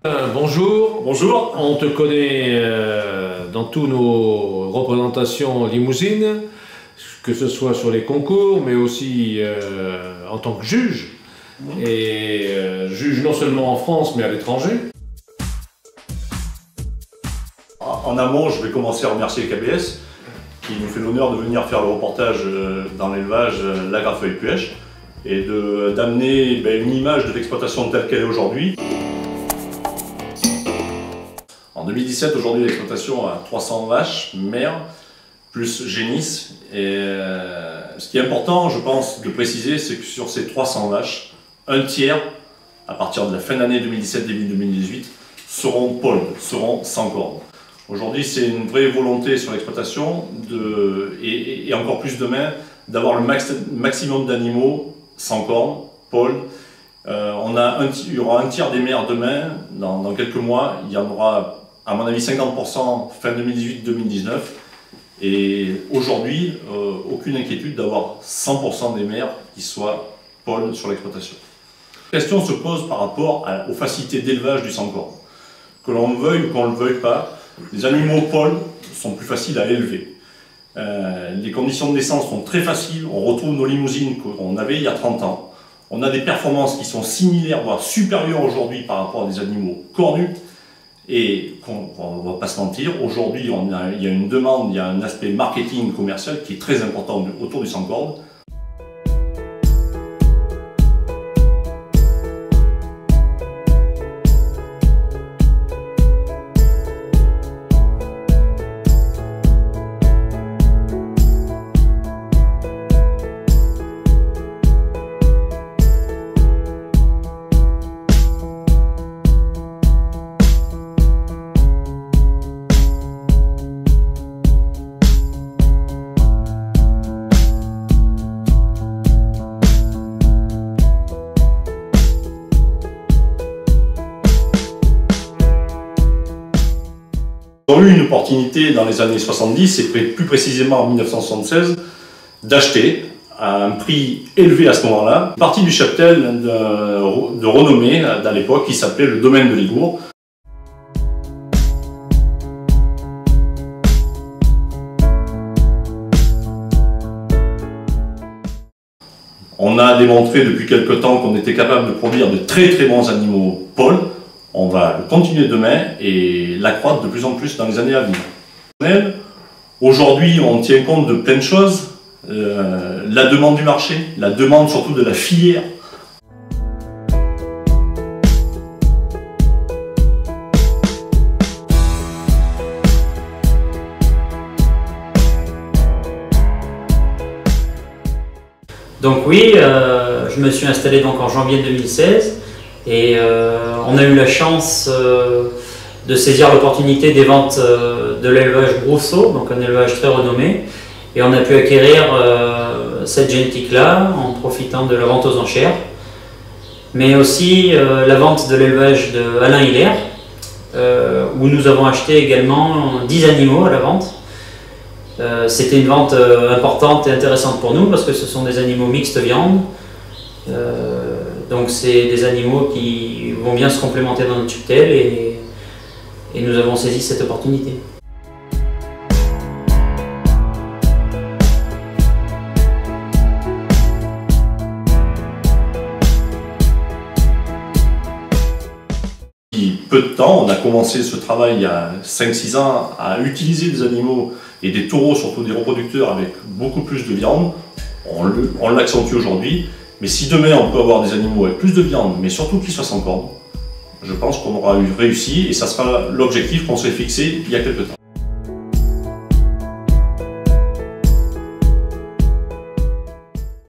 Bonjour. Bonjour. On te connaît dans toutes nos représentations limousines, que ce soit sur les concours, mais aussi en tant que juge. Et juge non seulement en France, mais à l'étranger. En amont, je vais commencer à remercier KBS, qui nous fait l'honneur de venir faire le reportage dans l'élevage La Grafeuil-Puech et d'amener une image de l'exploitation telle qu'elle est aujourd'hui. En 2017, aujourd'hui, l'exploitation a 300 vaches mères, plus génisses. Et ce qui est important, je pense, de préciser, c'est que sur ces 300 vaches, un tiers, à partir de la fin d'année 2017, début 2018, seront pôles, seront sans cornes. Aujourd'hui, c'est une vraie volonté sur l'exploitation, et encore plus demain, d'avoir le maximum d'animaux sans cornes, pôles. Il y aura un tiers des mères demain, dans quelques mois, il y en aura à mon avis 50% fin 2018-2019. Et aujourd'hui, aucune inquiétude d'avoir 100% des mères qui soient pôles sur l'exploitation. La question se pose par rapport aux facilités d'élevage du sans-corne. Que l'on veuille ou qu'on ne le veuille pas, les animaux pôles sont plus faciles à élever. Les conditions de naissance sont très faciles, on retrouve nos limousines qu'on avait il y a 30 ans. On a des performances qui sont similaires, voire supérieures aujourd'hui par rapport à des animaux cornus. Et on ne va pas se mentir, aujourd'hui il y a une demande, il y a un aspect marketing commercial qui est très important autour du sans-corne. Ils ont eu une opportunité dans les années 70, et plus précisément en 1976, d'acheter à un prix élevé à ce moment-là, une partie du cheptel de renommée à l'époque qui s'appelait le domaine de Ligourd. On a démontré depuis quelque temps qu'on était capable de produire de très très bons animaux pôles. On va le continuer demain et l'accroître de plus en plus dans les années à venir. Aujourd'hui, on tient compte de plein de choses. La demande du marché, la demande surtout de la filière. Donc oui, je me suis installé donc en janvier 2016. Et on a eu la chance de saisir l'opportunité des ventes de l'élevage Brousseau, donc un élevage très renommé. Et on a pu acquérir cette génétique-là en profitant de la vente aux enchères. Mais aussi la vente de l'élevage de Alain Hilaire, où nous avons acheté également 10 animaux à la vente. C'était une vente importante et intéressante pour nous parce que ce sont des animaux mixtes viande. Donc c'est des animaux qui vont bien se complémenter dans notre cheptel et nous avons saisi cette opportunité. Depuis peu de temps, on a commencé ce travail il y a 5-6 ans à utiliser des animaux et des taureaux, surtout des reproducteurs avec beaucoup plus de viande. On l'accentue aujourd'hui. Mais si demain on peut avoir des animaux avec plus de viande, mais surtout qui soient sans cornes, je pense qu'on aura réussi et ça sera l'objectif qu'on s'est fixé il y a quelques temps.